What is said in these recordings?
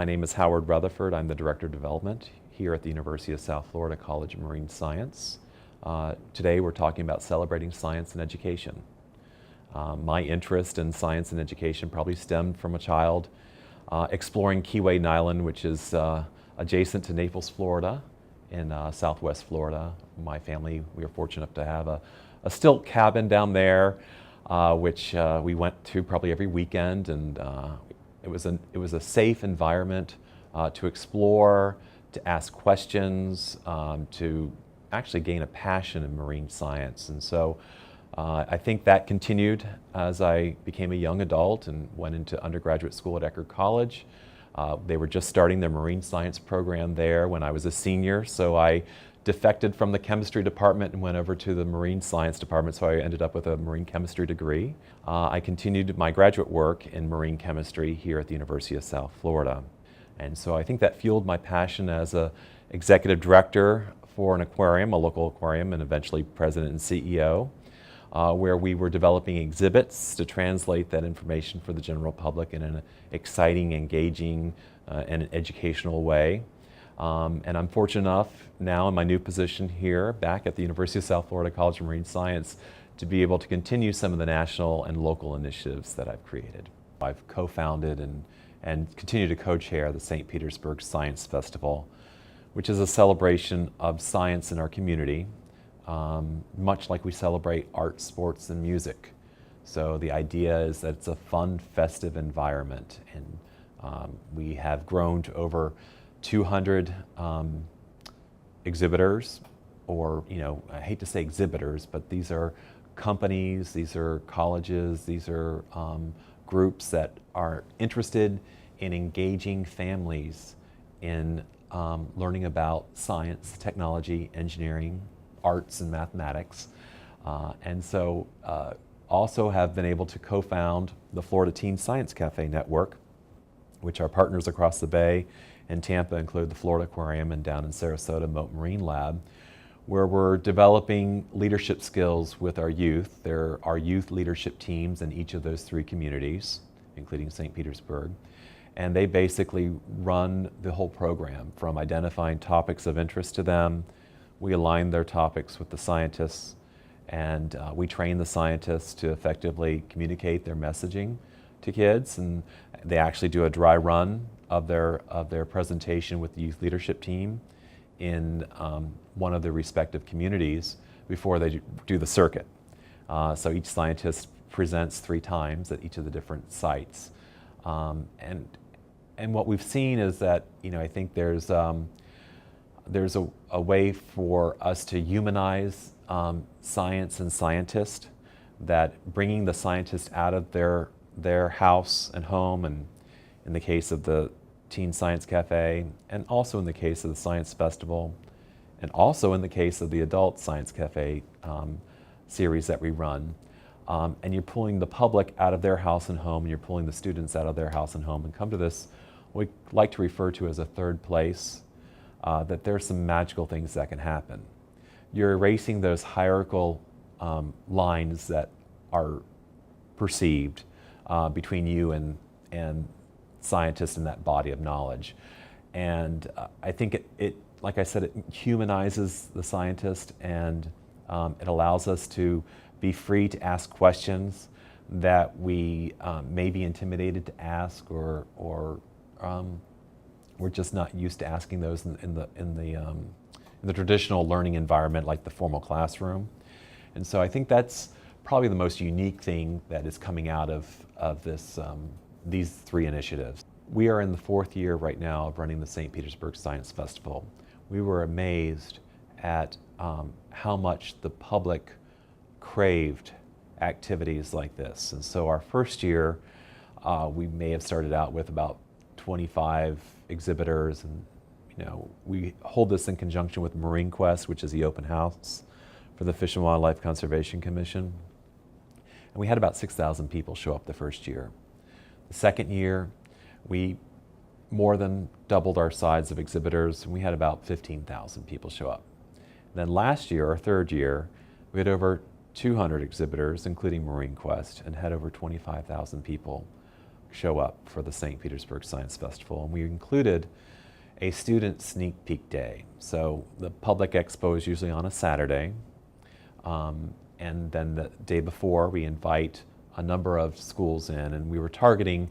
My name is Howard Rutherford. I'm the Director of Development here at the University of South Florida College of Marine Science. Today we're talking about celebrating science and education. My interest in science and education probably stemmed from a child exploring Key Wade Island, which is adjacent to Naples, Florida, in southwest Florida. My family, we were fortunate enough to have a stilt cabin down there, which we went to probably every weekend, and it was a safe environment to explore, to ask questions, to actually gain a passion in marine science. And so I think that continued as I became a young adult and went into undergraduate school at Eckerd College. They were just starting their marine science program there when I was a senior, so I defected from the chemistry department and went over to the marine science department, so I ended up with a marine chemistry degree. I continued my graduate work in marine chemistry here at the University of South Florida. And so I think that fueled my passion as an executive director for an aquarium, a local aquarium, and eventually president and CEO, where we were developing exhibits to translate that information for the general public in an exciting, engaging, and educational way. And I'm fortunate enough now in my new position here back at the University of South Florida College of Marine Science to be able to continue some of the national and local initiatives that I've created. I've co-founded and continue to co-chair the St. Petersburg Science Festival, which is a celebration of science in our community, much like we celebrate art, sports, and music. So the idea is that it's a fun, festive environment, and we have grown to over 200 exhibitors, or, I hate to say exhibitors, but these are companies, these are colleges, these are groups that are interested in engaging families in learning about science, technology, engineering, arts, and mathematics. And so also have been able to co-found the Florida Teen Science Cafe Network, which our partners across the bay in Tampa include the Florida Aquarium, and down in Sarasota, Mote Marine Lab, where we're developing leadership skills with our youth. There are youth leadership teams in each of those three communities, including St. Petersburg, and they basically run the whole program from identifying topics of interest to them. We align their topics with the scientists, and we train the scientists to effectively communicate their messaging to kids, and they actually do a dry run of their presentation with the youth leadership team in one of their respective communities before they do the circuit. So each scientist presents 3 times at each of the different sites. And what we've seen is that, I think there's a way for us to humanize science and scientists, that bringing the scientist out of their house and home, and in the case of the Teen Science Cafe, and also in the case of the Science Festival, and also in the case of the Adult Science Cafe series that we run. And you're pulling the public out of their house and home, and you're pulling the students out of their house and home, and come to this, what we like to refer to as a third place, that there's some magical things that can happen. You're erasing those hierarchical lines that are perceived between you and scientists in that body of knowledge. And I think it, like I said, it humanizes the scientist, and it allows us to be free to ask questions that we may be intimidated to ask, or we're just not used to asking those in the traditional learning environment, like the formal classroom. And so I think that's probably the most unique thing that is coming out of this, these 3 initiatives. We are in the 4th year right now of running the St. Petersburg Science Festival. We were amazed at how much the public craved activities like this. And so our first year, we may have started out with about 25 exhibitors, and we hold this in conjunction with Marine Quest, which is the open house for the Fish and Wildlife Conservation Commission. And we had about 6,000 people show up the first year. The second year, we more than doubled our size of exhibitors, and we had about 15,000 people show up. And then last year, our third year, we had over 200 exhibitors, including Marine Quest, and had over 25,000 people show up for the St. Petersburg Science Festival, and we included a student sneak peek day. So the public expo is usually on a Saturday, and then the day before we invite a number of schools in, and we were targeting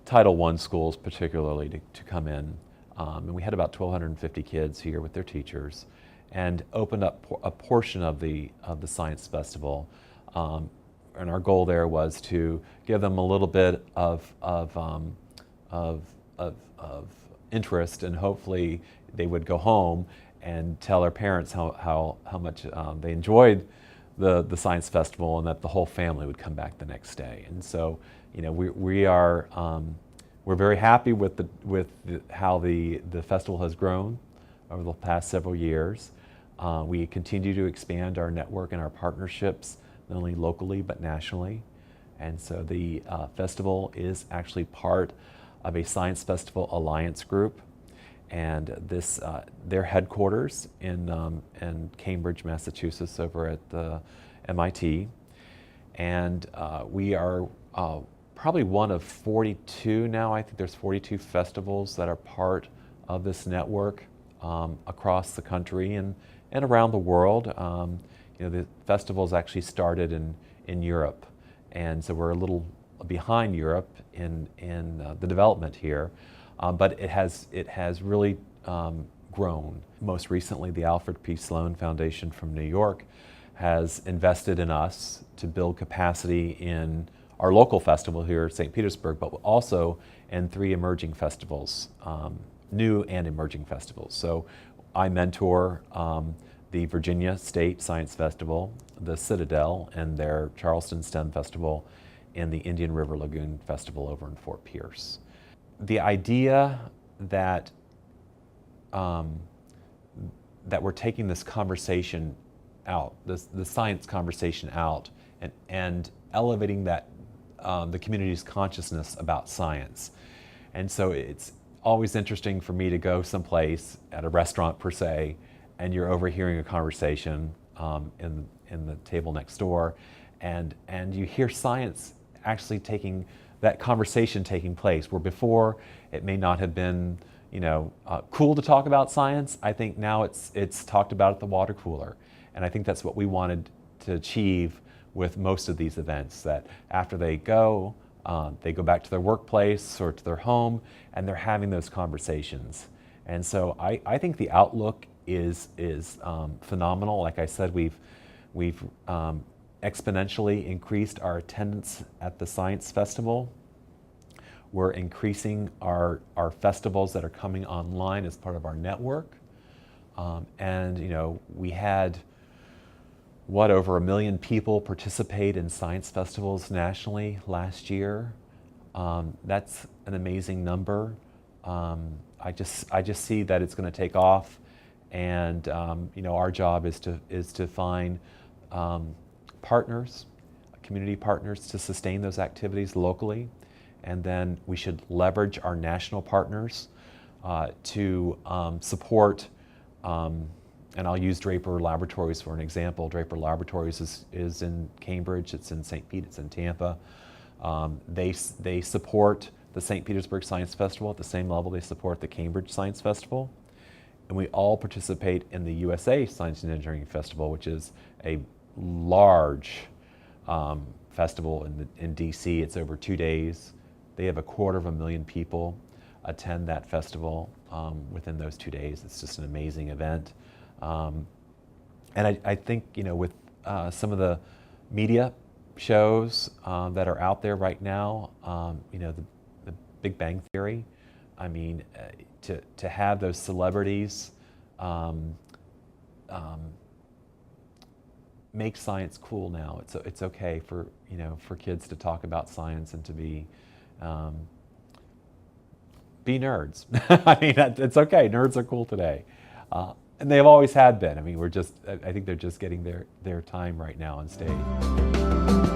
Title I schools particularly to come in. And we had about 1,250 kids here with their teachers, and opened up a portion of the Science Festival. And our goal there was to give them a little bit of interest, and hopefully they would go home and tell their parents how much they enjoyed the Science Festival, and that the whole family would come back the next day. And so, you know, we're very happy with how the festival has grown over the past several years. We continue to expand our network and our partnerships, not only locally but nationally. And so the festival is actually part of a Science Festival Alliance group, and their headquarters in Cambridge, Massachusetts, over at the MIT. And we are probably one of 42 now. I think there's 42 festivals that are part of this network across the country and around the world. You know, the festival's actually started in Europe, and so we're a little behind Europe in the development here, but it has really grown. Most recently, the Alfred P. Sloan Foundation from New York has invested in us to build capacity in our local festival here at St. Petersburg, but also in 3 emerging festivals, new and emerging festivals. So I mentor the Virginia State Science Festival, the Citadel, and their Charleston STEM Festival, and the Indian River Lagoon Festival over in Fort Pierce. The idea that that we're taking this conversation out, the science conversation out, and elevating that the community's consciousness about science. And so it's always interesting for me to go someplace, at a restaurant per se, and you're overhearing a conversation in the table next door, and you hear science actually that conversation taking place, where before it may not have been, you know, cool to talk about science. I think now it's talked about at the water cooler, and I think that's what we wanted to achieve with most of these events, that after they go back to their workplace or to their home, and they're having those conversations. And so I think the outlook is phenomenal. Like I said, we've exponentially increased our attendance at the Science Festival. We're increasing our festivals that are coming online as part of our network. And you know, we had over 1 million people participate in science festivals nationally last year. That's an amazing number. I just see that it's going to take off, and you know, our job is to find partners, community partners, to sustain those activities locally, and then we should leverage our national partners to support. And I'll use Draper Laboratories for an example. Draper Laboratories is in Cambridge, it's in St. Pete, it's in Tampa. They support the St. Petersburg Science Festival at the same level they support the Cambridge Science Festival. And we all participate in the USA Science and Engineering Festival, which is a large festival in DC. It's over 2 days. They have 250,000 people attend that festival within those 2 days. It's just an amazing event. And I think, you know, with some of the media shows that are out there right now, you know, the Big Bang Theory, I mean, to have those celebrities make science cool now. It's okay for, you know, for kids to talk about science and to be nerds. I mean, it's okay. Nerds are cool today. And they've always had been. I mean, I think they're just getting their time right now on stage.